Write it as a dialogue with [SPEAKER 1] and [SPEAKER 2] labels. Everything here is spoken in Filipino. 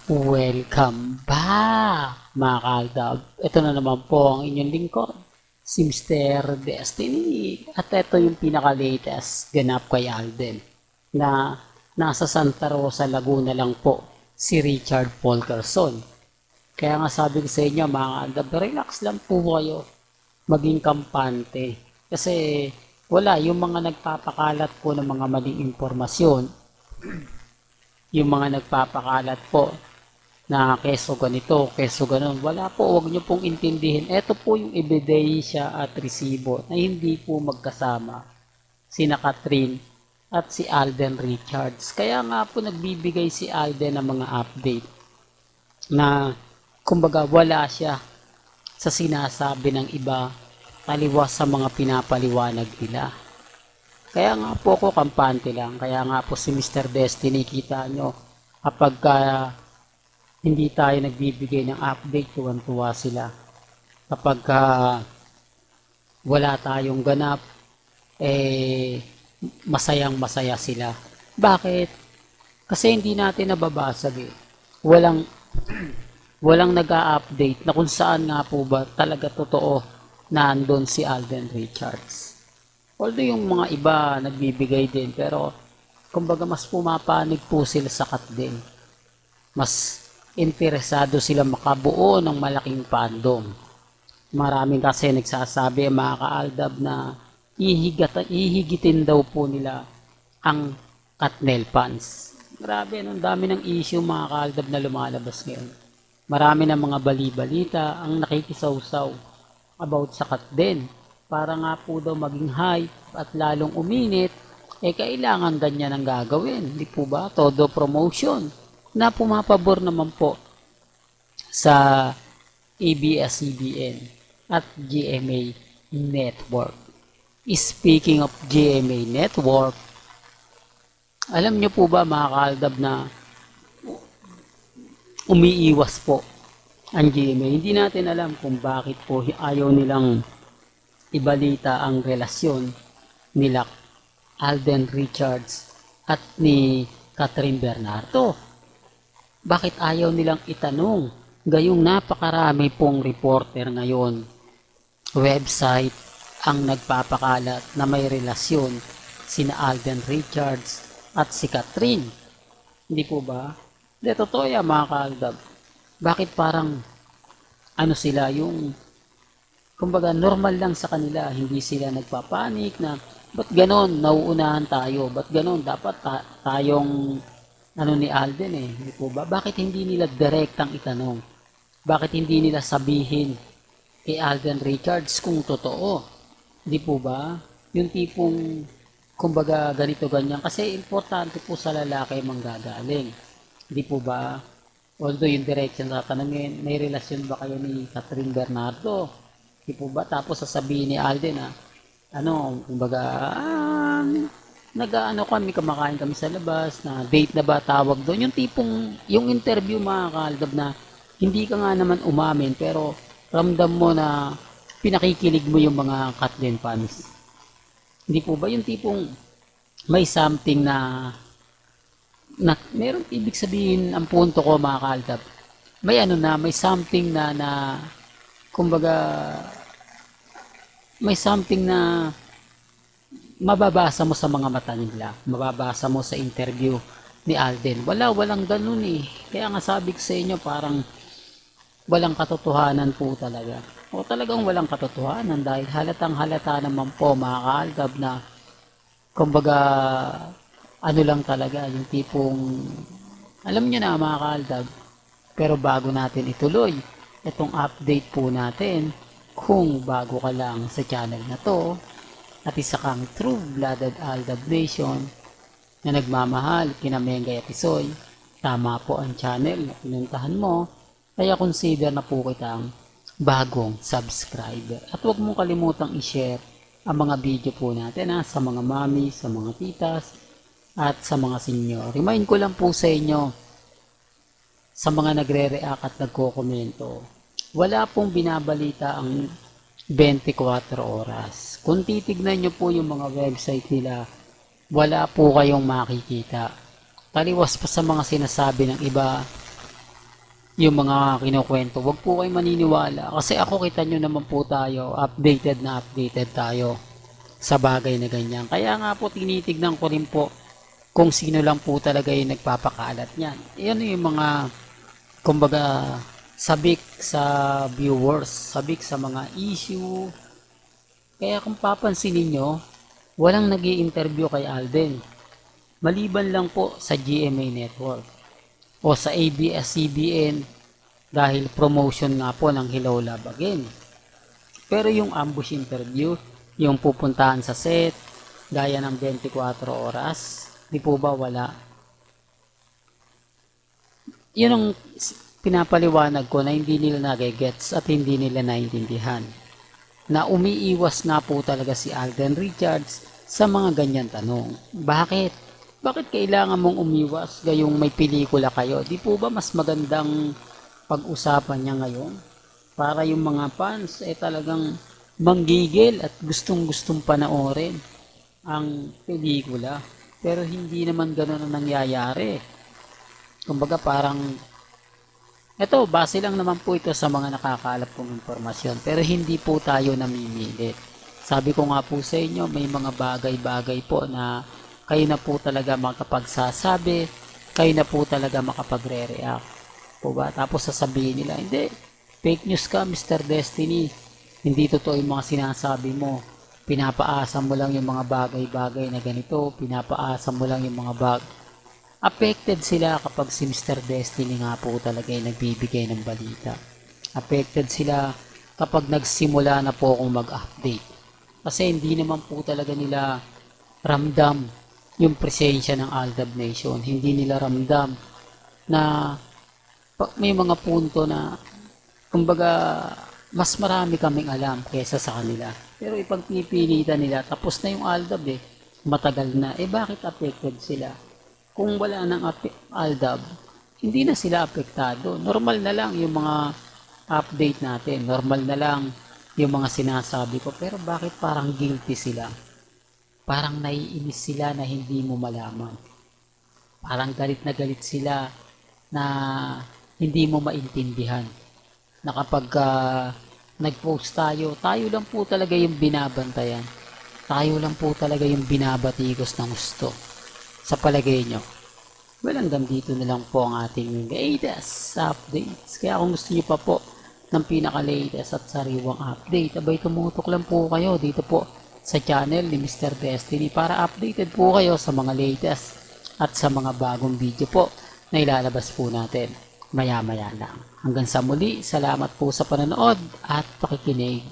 [SPEAKER 1] Welcome back, mga kaaldab. Ito na naman po ang inyong lingkod, si Mr. Destiny. At ito yung pinaka-latest ganap kay Alden na nasa Santa Rosa, Laguna lang po si Richard Polkerson. Kaya nga sabi ko sa inyo, mga kaaldab, relax lang po kayo, maging kampante. Kasi wala, yung mga nagpapakalat po ng mga maling impormasyon, yung mga nagpapakalat po na keso ganito, keso ganon. Wala po, huwag nyo pong intindihin. Ito po yung ebidensya at resibo na hindi po magkasama sina Catherine at si Alden Richards. Kaya nga po nagbibigay si Alden ng mga update na kumbaga wala siya sa sinasabi ng iba taliwas sa mga pinapaliwanag nila. Kaya nga po ako kampante lang. Kaya nga po si Mr. Destiny, kita nyo kapag hindi tayo nagbibigay ng update, tuwan-tuwa sila. Kapag wala tayong ganap, masayang-masaya sila. Bakit? Kasi hindi natin nababasag eh. Walang nag-a-update na kung saan nga po ba talaga totoo na andun si Alden Richards. Although yung mga iba nagbibigay din, pero kumbaga mas pumapanig po sila sa din. Mas interesado sila makabuo ng malaking fandom. Maraming kasi nagsasabi mga kaaldab na ihigitin daw po nila ang Katnel fans. Grabe, ang dami ng issue mga kaaldab na lumalabas ngayon. Marami ng mga bali-balita ang nakikisaw-saw about sa Katden. Para nga po daw maging hype at lalong uminit, kailangan ganyan ang gagawin. Di po ba? Todo promotion na pumapabor naman po sa ABS-CBN at GMA Network. Speaking of GMA Network, alam nyo po ba mga kaaldab na umiiwas po ang GMA? Hindi natin alam kung bakit po ayaw nilang ibalita ang relasyon nila Alden Richards at ni Catherine Bernardo. Bakit ayaw nilang itanong? Gayong napakarami pong reporter ngayon, website ang nagpapakalat na may relasyon sina Alden Richards at si Catherine. Hindi po ba? Hindi, totoo yan mga kaaldab. Bakit parang sila yung kumbaga normal lang sa kanila, hindi sila nagpapanik na ba't ganon, nauunahan tayo, ba't ganon, dapat tayong ni Alden hindi po ba? Bakit hindi nila direktang itanong? Bakit hindi nila sabihin kay Alden Richards kung totoo? Hindi po ba? Yung tipong, kumbaga ganito ganyan. Kasi importante po sa lalaki manggagaling. Hindi po ba? Although yung direction na tatanungin, may relasyon ba kayo ni Catherine Bernardo? Hindi po ba? Tapos sasabihin ni Alden kumbaga, kami, kumakain kami sa labas, na date na ba tawag doon, yung tipong, yung interview mga kaaldab na, hindi ka nga naman umamin, pero ramdam mo na pinakikilig mo yung mga Katden fans. Hindi po ba yung tipong, may something na meron ibig sabihin, ang punto ko mga kaaldab, may something na kumbaga, may something na mababasa mo sa mga mata nila, mababasa mo sa interview ni Alden. Walang ganun eh. Kaya nga sabi ko sa inyo, parang walang katotohanan po talaga. O talagang walang katotohanan dahil halatang halata naman po mga kaaldab na kumbaga lang talaga yung tipong alam nyo na mga kaaldab. Pero bago natin ituloy itong update po natin, kung bago ka lang sa channel na to at isa kang true-blooded Aldab Nation na nagmamahal kina Mengay at Isoy, tama po ang channel na pinuntahan mo, kaya consider na po kitang bagong subscriber. At huwag mong kalimutang i-share ang mga video po natin sa mga mami, sa mga titas, at sa mga senior. Remind ko lang po sa inyo, sa mga nagre-react at nagko-komento, wala pong binabalita ang 24 oras. Kung titignan nyo po yung mga website nila, wala po kayong makikita. Taliwas pa sa mga sinasabi ng iba yung mga kinukwento. Huwag po kayo maniniwala. Kasi ako, kita nyo naman po tayo, updated na updated tayo sa bagay na ganyan. Kaya nga po, tinitignan ko rin po kung sino lang po talaga yung nagpapakalat niyan. Yan yung mga, kumbaga, sabik sa viewers, sabik sa mga issue. Kaya kung papansin niyo, walang nag-i-interview kay Alden. Maliban lang po sa GMA Network o sa ABS-CBN dahil promotion nga po ng Hello Love Again. Pero yung ambush interview, yung pupuntahan sa set, gaya ng 24 oras, di po ba wala? Yun ang pinapaliwanag ko na hindi nila nagigets at hindi nila naintindihan. Na umiiwas nga po talaga si Alden Richards sa mga ganyan tanong. Bakit? Bakit kailangan mong umiwas gayong may pelikula kayo? Di po ba mas magandang pag-usapan niya ngayon? Para yung mga fans talagang manggigil at gustong-gustong panoorin ang pelikula. Pero hindi naman ganoon ang nangyayari. Kumbaga parang, eto, base lang naman po ito sa mga nakakaalap kong impormasyon. Pero hindi po tayo namimilit. Sabi ko nga po sa inyo, may mga bagay-bagay po na kayo na po talaga makapagsasabi, kayo na po talaga makapagre-react. Po ba? Tapos sasabihin nila, hindi, fake news ka, Mr. Destiny. Hindi totoo yung mga sinasabi mo. Pinapaasa mo lang yung mga bagay-bagay na ganito. Pinapaasa mo lang yung mga affected sila kapag si Mr. Destiny nga po talaga yung nagbibigay ng balita. Affected sila kapag nagsimula na po akong mag-update. Kasi hindi naman po talaga nila ramdam yung presensya ng Aldab Nation. Hindi nila ramdam na may mga punto na kumbaga mas marami kaming alam kaysa sa kanila. Pero ipagpipilitan nila, tapos na yung Aldab matagal na. Bakit affected sila? Kung wala ng Aldab, hindi na sila apektado. Normal na lang yung mga update natin. Normal na lang yung mga sinasabi ko. Pero bakit parang guilty sila? Parang naiinis sila na hindi mo malaman. Parang galit na galit sila na hindi mo maintindihan. Na kapag nag-post tayo lang po talaga yung binabantayan. Tayo lang po talaga yung binabatikos ng gusto. Sa palagay nyo. Well, hanggang dito na lang po ang ating latest updates. Kaya kung gusto nyo pa po ng pinaka-latest at sariwang update, abay tumutok lang po kayo dito po sa channel ni Mr. Destiny para updated po kayo sa mga latest at sa mga bagong video po na ilalabas po natin maya-maya lang. Hanggang sa muli, salamat po sa panonood at pakikinig.